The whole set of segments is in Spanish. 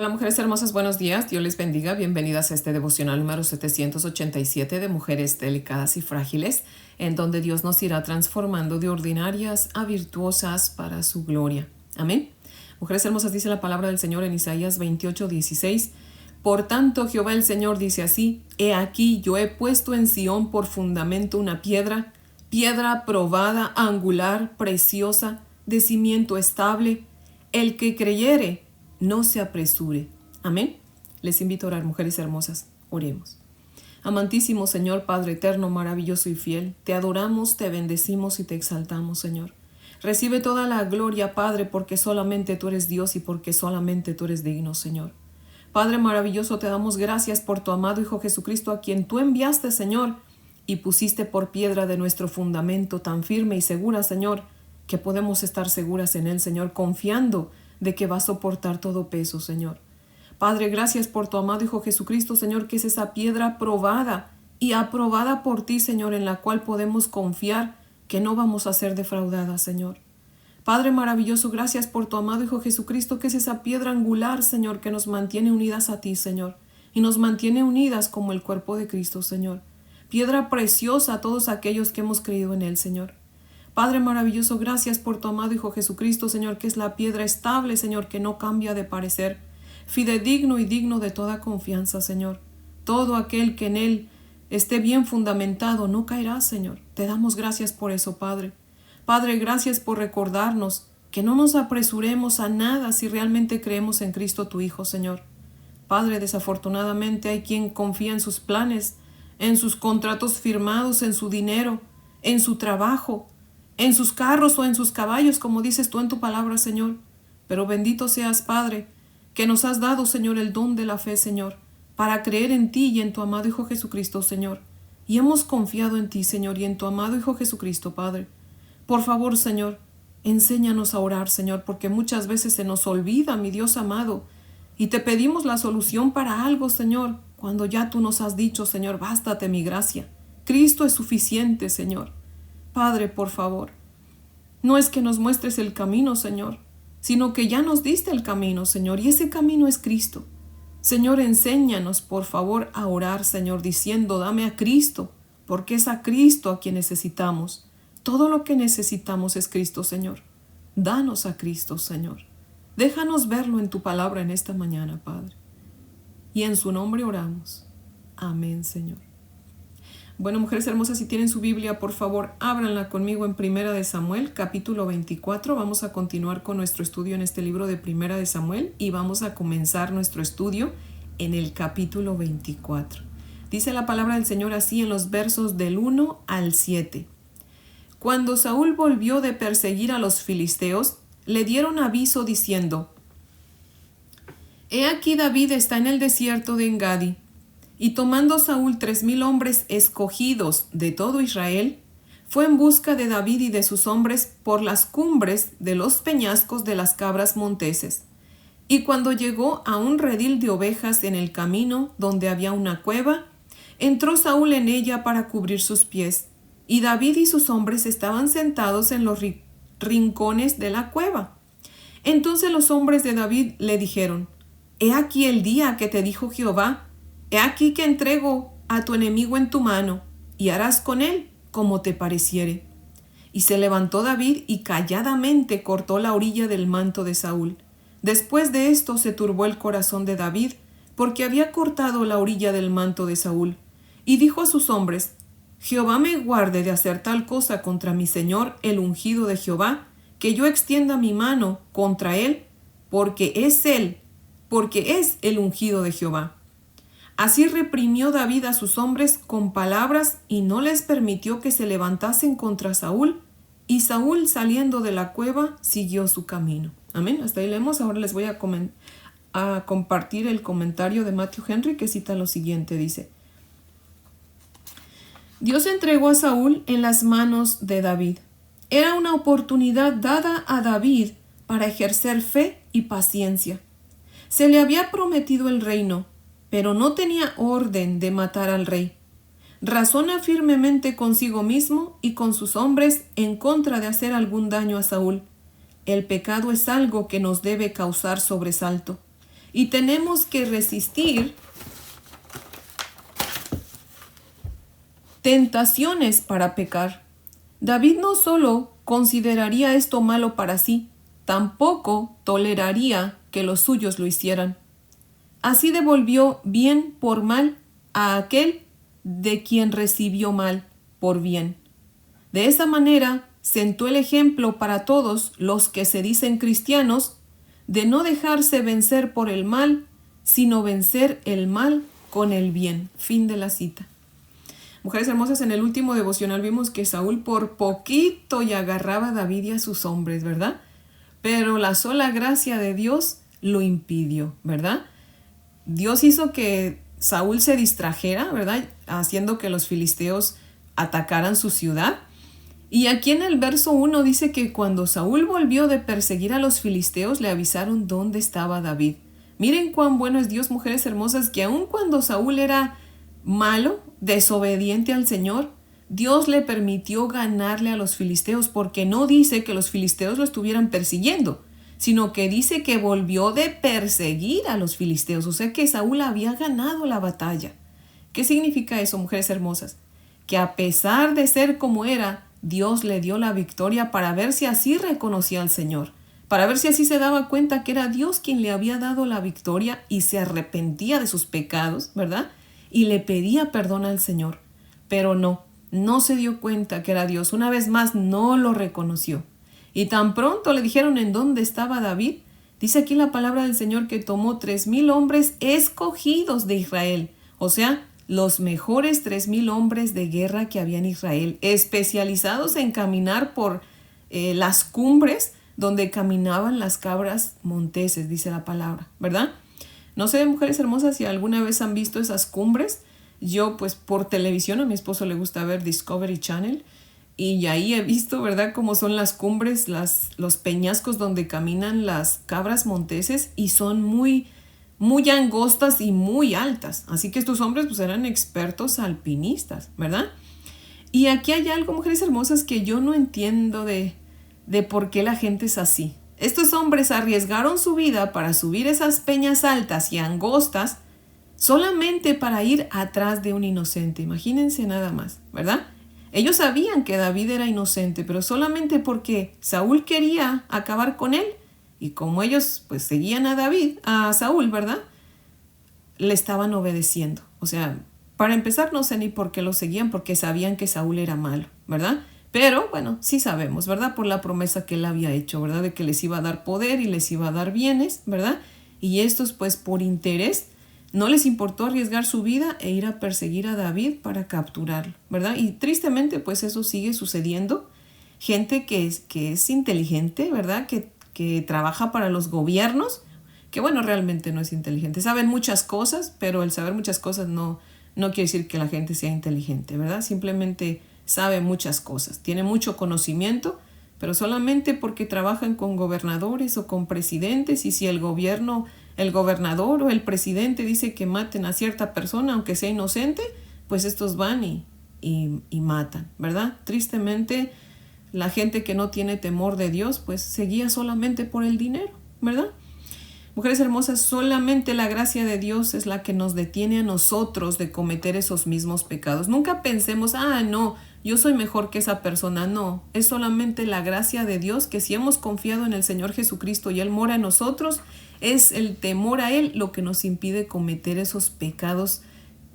Hola mujeres hermosas, buenos días, Dios les bendiga, bienvenidas a este devocional número 787 de Mujeres Delicadas y Frágiles, en donde Dios nos irá transformando de ordinarias a virtuosas para su gloria. Amén. Mujeres hermosas, dice la palabra del Señor en Isaías 28:16. Por tanto, Jehová el Señor dice así: He aquí, yo he puesto en Sión por fundamento una piedra, piedra probada, angular, preciosa, de cimiento estable. El que creyere, no se apresure. Amén. Les invito a orar, mujeres hermosas. Oremos. Amantísimo Señor, Padre eterno, maravilloso y fiel, te adoramos, te bendecimos y te exaltamos, Señor. Recibe toda la gloria, Padre, porque solamente tú eres Dios y porque solamente tú eres digno, Señor. Padre maravilloso, te damos gracias por tu amado Hijo Jesucristo, a quien tú enviaste, Señor, y pusiste por piedra de nuestro fundamento tan firme y segura, Señor, que podemos estar seguras en él, Señor, confiando de que va a soportar todo peso, Señor. Padre, gracias por tu amado Hijo Jesucristo, Señor, que es esa piedra probada y aprobada por ti, Señor, en la cual podemos confiar que no vamos a ser defraudadas, Señor. Padre maravilloso, gracias por tu amado Hijo Jesucristo, que es esa piedra angular, Señor, que nos mantiene unidas a ti, Señor, y nos mantiene unidas como el cuerpo de Cristo, Señor. Piedra preciosa a todos aquellos que hemos creído en él, Señor. Padre maravilloso, gracias por tu amado Hijo Jesucristo, Señor, que es la piedra estable, Señor, que no cambia de parecer, fidedigno y digno de toda confianza, Señor. Todo aquel que en él esté bien fundamentado no caerá, Señor. Te damos gracias por eso, Padre. Padre, gracias por recordarnos que no nos apresuremos a nada si realmente creemos en Cristo tu Hijo, Señor. Padre, desafortunadamente hay quien confía en sus planes, en sus contratos firmados, en su dinero, en su trabajo, en sus carros o en sus caballos, como dices tú en tu palabra, Señor. Pero bendito seas, Padre, que nos has dado, Señor, el don de la fe, Señor, para creer en ti y en tu amado Hijo Jesucristo, Señor. Y hemos confiado en ti, Señor, y en tu amado Hijo Jesucristo, Padre. Por favor, Señor, enséñanos a orar, Señor, porque muchas veces se nos olvida, mi Dios amado, y te pedimos la solución para algo, Señor, cuando ya tú nos has dicho, Señor, bástate mi gracia. Cristo es suficiente, Señor. Padre, por favor, no es que nos muestres el camino, Señor, sino que ya nos diste el camino, Señor, y ese camino es Cristo. Señor, enséñanos, por favor, a orar, Señor, diciendo, dame a Cristo, porque es a Cristo a quien necesitamos. Todo lo que necesitamos es Cristo, Señor. Danos a Cristo, Señor. Déjanos verlo en tu palabra en esta mañana, Padre. Y en su nombre oramos. Amén, Señor. Bueno, mujeres hermosas, si tienen su Biblia, por favor, ábranla conmigo en Primera de Samuel, capítulo 24. Vamos a continuar con nuestro estudio en este libro de Primera de Samuel y vamos a comenzar nuestro estudio en el capítulo 24. Dice la palabra del Señor así en los versos del 1 al 7. Cuando Saúl volvió de perseguir a los filisteos, le dieron aviso diciendo: He aquí David está en el desierto de Engadi. Y tomando Saúl 3,000 hombres escogidos de todo Israel, fue en busca de David y de sus hombres por las cumbres de los peñascos de las cabras monteses. Y cuando llegó a un redil de ovejas en el camino donde había una cueva, entró Saúl en ella para cubrir sus pies, y David y sus hombres estaban sentados en los rincones de la cueva. Entonces los hombres de David le dijeron: He aquí el día que te dijo Jehová: He aquí que entrego a tu enemigo en tu mano, y harás con él como te pareciere. Y se levantó David y calladamente cortó la orilla del manto de Saúl. Después de esto se turbó el corazón de David, porque había cortado la orilla del manto de Saúl. Y dijo a sus hombres: Jehová me guarde de hacer tal cosa contra mi señor, el ungido de Jehová, que yo extienda mi mano contra él, porque es el ungido de Jehová. Así reprimió David a sus hombres con palabras y no les permitió que se levantasen contra Saúl. Y Saúl, saliendo de la cueva, siguió su camino. Amén. Hasta ahí leemos. Ahora les voy a compartir el comentario de Matthew Henry, que cita lo siguiente. Dice: Dios entregó a Saúl en las manos de David. Era una oportunidad dada a David para ejercer fe y paciencia. Se le había prometido el reino, pero no tenía orden de matar al rey. Razona firmemente consigo mismo y con sus hombres en contra de hacer algún daño a Saúl. El pecado es algo que nos debe causar sobresalto, Y tenemos que resistir tentaciones para pecar. David no solo consideraría esto malo para sí, tampoco toleraría que los suyos lo hicieran. Así devolvió bien por mal a aquel de quien recibió mal por bien. De esa manera sentó el ejemplo para todos los que se dicen cristianos de no dejarse vencer por el mal, sino vencer el mal con el bien. Fin de la cita. Mujeres hermosas, en el último devocional vimos que Saúl por poquito y agarraba a David y a sus hombres, ¿verdad? Pero la sola gracia de Dios lo impidió, ¿verdad? Dios hizo que Saúl se distrajera, ¿verdad? Haciendo que los filisteos atacaran su ciudad. Y aquí en el verso 1 dice que cuando Saúl volvió de perseguir a los filisteos, le avisaron dónde estaba David. Miren cuán bueno es Dios, mujeres hermosas, que aun cuando Saúl era malo, desobediente al Señor, Dios le permitió ganarle a los filisteos, porque no dice que los filisteos lo estuvieran persiguiendo, sino que dice que volvió de perseguir a los filisteos, o sea que Saúl había ganado la batalla. ¿Qué significa eso, mujeres hermosas? Que a pesar de ser como era, Dios le dio la victoria para ver si así reconocía al Señor, para ver si así se daba cuenta que era Dios quien le había dado la victoria y se arrepentía de sus pecados, ¿verdad? Y le pedía perdón al Señor. Pero no se dio cuenta que era Dios. Una vez más, no lo reconoció. Y tan pronto le dijeron en dónde estaba David, dice aquí la palabra del Señor que tomó 3,000 hombres escogidos de Israel. O sea, los mejores 3,000 hombres de guerra que había en Israel, especializados en caminar por las cumbres donde caminaban las cabras monteses, dice la palabra, ¿verdad? No sé, mujeres hermosas, si alguna vez han visto esas cumbres. Yo, pues, por televisión, a mi esposo le gusta ver Discovery Channel, y ahí he visto, ¿verdad?, cómo son las cumbres, los peñascos donde caminan las cabras monteses, y son muy, muy angostas y muy altas. Así que estos hombres, pues, eran expertos alpinistas, ¿verdad? Y aquí hay algo, mujeres hermosas, que yo no entiendo de por qué la gente es así. Estos hombres arriesgaron su vida para subir esas peñas altas y angostas solamente para ir atrás de un inocente. Imagínense nada más, ¿verdad? Ellos sabían que David era inocente, pero solamente porque Saúl quería acabar con él, y como ellos pues seguían a Saúl, ¿verdad?, le estaban obedeciendo. O sea, para empezar, no sé ni por qué lo seguían, porque sabían que Saúl era malo, ¿verdad? Pero, bueno, sí sabemos, ¿verdad? Por la promesa que él había hecho, ¿verdad? De que les iba a dar poder y les iba a dar bienes, ¿verdad? Y estos, pues, por interés, no les importó arriesgar su vida e ir a perseguir a David para capturarlo, ¿verdad? Y tristemente, pues, eso sigue sucediendo. Gente que es inteligente, ¿verdad? Que trabaja para los gobiernos, que, bueno, realmente no es inteligente. Saben muchas cosas, pero el saber muchas cosas no quiere decir que la gente sea inteligente, ¿verdad? Simplemente sabe muchas cosas, tiene mucho conocimiento, pero solamente porque trabajan con gobernadores o con presidentes, y si el gobernador o el presidente dice que maten a cierta persona, aunque sea inocente, pues estos van y matan, ¿verdad? Tristemente, la gente que no tiene temor de Dios, pues se guía solamente por el dinero, ¿verdad? Mujeres hermosas, solamente la gracia de Dios es la que nos detiene a nosotros de cometer esos mismos pecados. Nunca pensemos, no, yo soy mejor que esa persona. No, es solamente la gracia de Dios, que si hemos confiado en el Señor Jesucristo y Él mora en nosotros, es el temor a Él lo que nos impide cometer esos pecados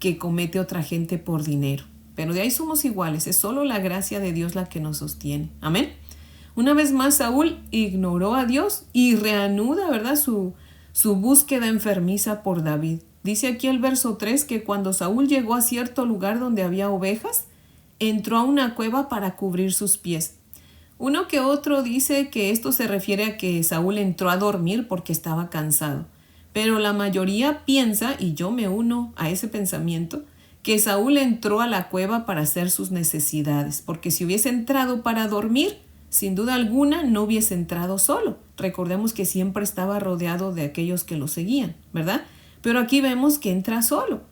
que comete otra gente por dinero. Pero de ahí somos iguales, es solo la gracia de Dios la que nos sostiene. Amén. Una vez más, Saúl ignoró a Dios y reanuda, ¿verdad?, su búsqueda enfermiza por David. Dice aquí el verso 3 que cuando Saúl llegó a cierto lugar donde había ovejas, entró a una cueva para cubrir sus pies. Uno que otro dice que esto se refiere a que Saúl entró a dormir porque estaba cansado. Pero la mayoría piensa, y yo me uno a ese pensamiento, que Saúl entró a la cueva para hacer sus necesidades, porque si hubiese entrado para dormir, sin duda alguna no hubiese entrado solo. Recordemos que siempre estaba rodeado de aquellos que lo seguían, ¿verdad? Pero aquí vemos que entra solo.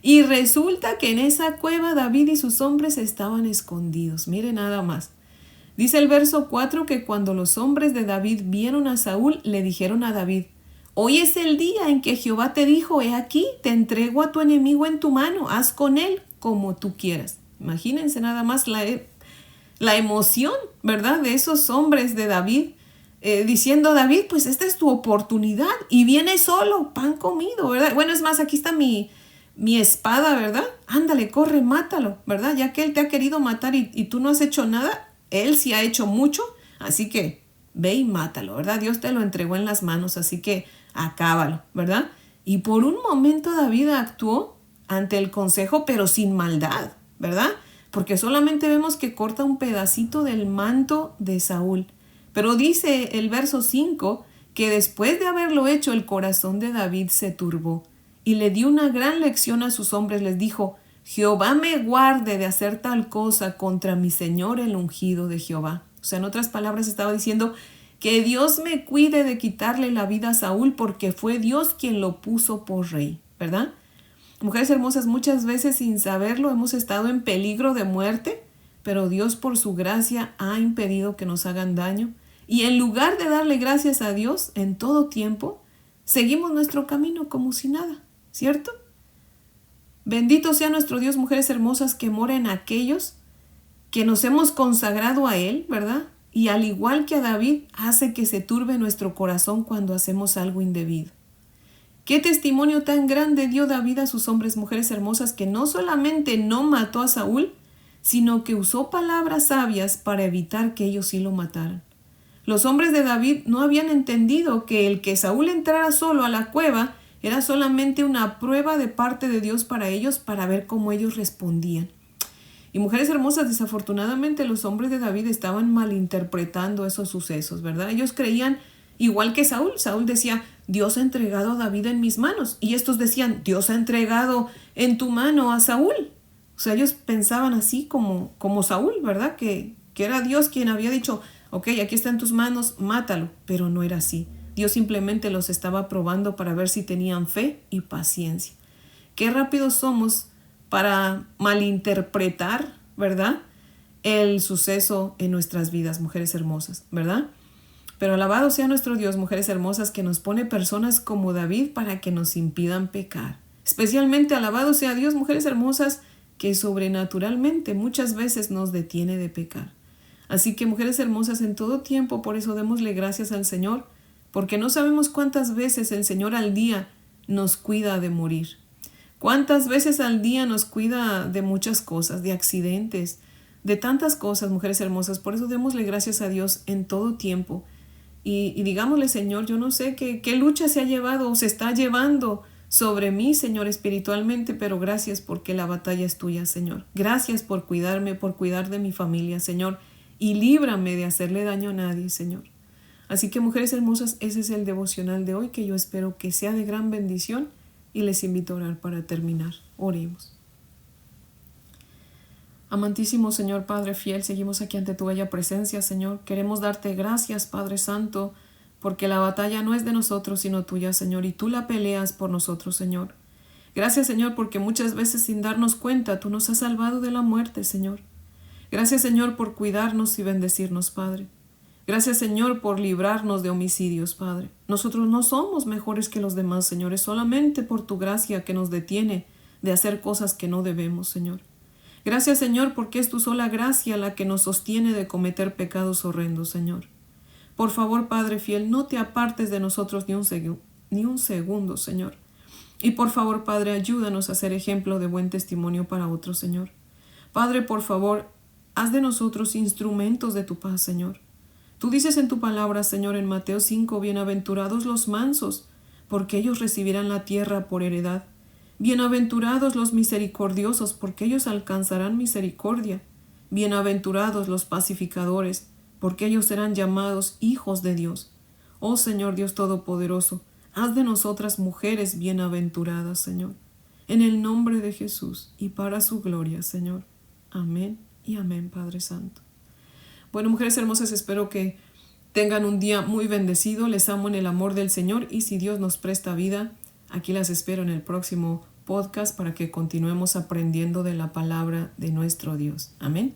Y resulta que en esa cueva David y sus hombres estaban escondidos. Mire nada más. Dice el verso 4 que cuando los hombres de David vieron a Saúl, le dijeron a David: Hoy es el día en que Jehová te dijo, he aquí, te entrego a tu enemigo en tu mano, haz con él como tú quieras. Imagínense nada más la emoción, ¿verdad? De esos hombres de David, diciendo, David, pues esta es tu oportunidad y viene solo, pan comido, ¿verdad? Bueno, es más, aquí está mi espada, ¿verdad? Ándale, corre, mátalo, ¿verdad? Ya que él te ha querido matar y tú no has hecho nada, él sí ha hecho mucho, así que ve y mátalo, ¿verdad? Dios te lo entregó en las manos, así que acábalo, ¿verdad? Y por un momento David actuó ante el consejo, pero sin maldad, ¿verdad? Porque solamente vemos que corta un pedacito del manto de Saúl. Pero dice el verso 5 que después de haberlo hecho, el corazón de David se turbó y le dio una gran lección a sus hombres. Les dijo, Jehová me guarde de hacer tal cosa contra mi Señor el ungido de Jehová. O sea, en otras palabras estaba diciendo que Dios me cuide de quitarle la vida a Saúl porque fue Dios quien lo puso por rey, ¿verdad? Mujeres hermosas, muchas veces sin saberlo hemos estado en peligro de muerte, pero Dios por su gracia ha impedido que nos hagan daño. Y en lugar de darle gracias a Dios en todo tiempo, seguimos nuestro camino como si nada, ¿cierto? Bendito sea nuestro Dios, mujeres hermosas, que mora en aquellos que nos hemos consagrado a Él, ¿verdad? Y al igual que a David, hace que se turbe nuestro corazón cuando hacemos algo indebido. Qué testimonio tan grande dio David a sus hombres, mujeres hermosas, que no solamente no mató a Saúl, sino que usó palabras sabias para evitar que ellos sí lo mataran. Los hombres de David no habían entendido que el que Saúl entrara solo a la cueva era solamente una prueba de parte de Dios para ellos, para ver cómo ellos respondían. Y mujeres hermosas, desafortunadamente los hombres de David estaban malinterpretando esos sucesos, ¿verdad? Ellos creían igual que Saúl. Saúl decía, Dios ha entregado a David en mis manos. Y estos decían, Dios ha entregado en tu mano a Saúl. O sea, ellos pensaban así como Saúl, ¿verdad? Que era Dios quien había dicho, ok, aquí está en tus manos, mátalo. Pero no era así. Dios simplemente los estaba probando para ver si tenían fe y paciencia. Qué rápidos somos para malinterpretar, ¿verdad? El suceso en nuestras vidas, mujeres hermosas, ¿verdad? Pero alabado sea nuestro Dios, mujeres hermosas, que nos pone personas como David para que nos impidan pecar. Especialmente alabado sea Dios, mujeres hermosas, que sobrenaturalmente muchas veces nos detiene de pecar. Así que, mujeres hermosas, en todo tiempo, por eso démosle gracias al Señor, porque no sabemos cuántas veces el Señor al día nos cuida de morir. ¿Cuántas veces al día nos cuida de muchas cosas, de accidentes, de tantas cosas, mujeres hermosas? Por eso démosle gracias a Dios en todo tiempo. Y digámosle, Señor, yo no sé qué lucha se ha llevado o se está llevando sobre mí, Señor, espiritualmente, pero gracias porque la batalla es tuya, Señor. Gracias por cuidarme, por cuidar de mi familia, Señor, y líbrame de hacerle daño a nadie, Señor. Así que, mujeres hermosas, ese es el devocional de hoy, que yo espero que sea de gran bendición. Y les invito a orar para terminar. Oremos. Amantísimo Señor Padre fiel, seguimos aquí ante tu bella presencia, Señor. Queremos darte gracias, Padre Santo, porque la batalla no es de nosotros, sino tuya, Señor, y tú la peleas por nosotros, Señor. Gracias, Señor, porque muchas veces sin darnos cuenta, tú nos has salvado de la muerte, Señor. Gracias, Señor, por cuidarnos y bendecirnos, Padre. Gracias, Señor, por librarnos de homicidios, Padre. Nosotros no somos mejores que los demás, Señor. Es solamente por tu gracia que nos detiene de hacer cosas que no debemos, Señor. Gracias, Señor, porque es tu sola gracia la que nos sostiene de cometer pecados horrendos, Señor. Por favor, Padre fiel, no te apartes de nosotros ni un segundo, Señor. Y por favor, Padre, ayúdanos a ser ejemplo de buen testimonio para otros, Señor. Padre, por favor, haz de nosotros instrumentos de tu paz, Señor. Tú dices en tu palabra, Señor, en Mateo 5, bienaventurados los mansos, porque ellos recibirán la tierra por heredad. Bienaventurados los misericordiosos, porque ellos alcanzarán misericordia. Bienaventurados los pacificadores, porque ellos serán llamados hijos de Dios. Oh Señor Dios Todopoderoso, haz de nosotras mujeres bienaventuradas, Señor. En el nombre de Jesús y para su gloria, Señor. Amén y amén, Padre Santo. Bueno, mujeres hermosas, espero que tengan un día muy bendecido. Les amo en el amor del Señor y si Dios nos presta vida, aquí las espero en el próximo podcast para que continuemos aprendiendo de la palabra de nuestro Dios. Amén.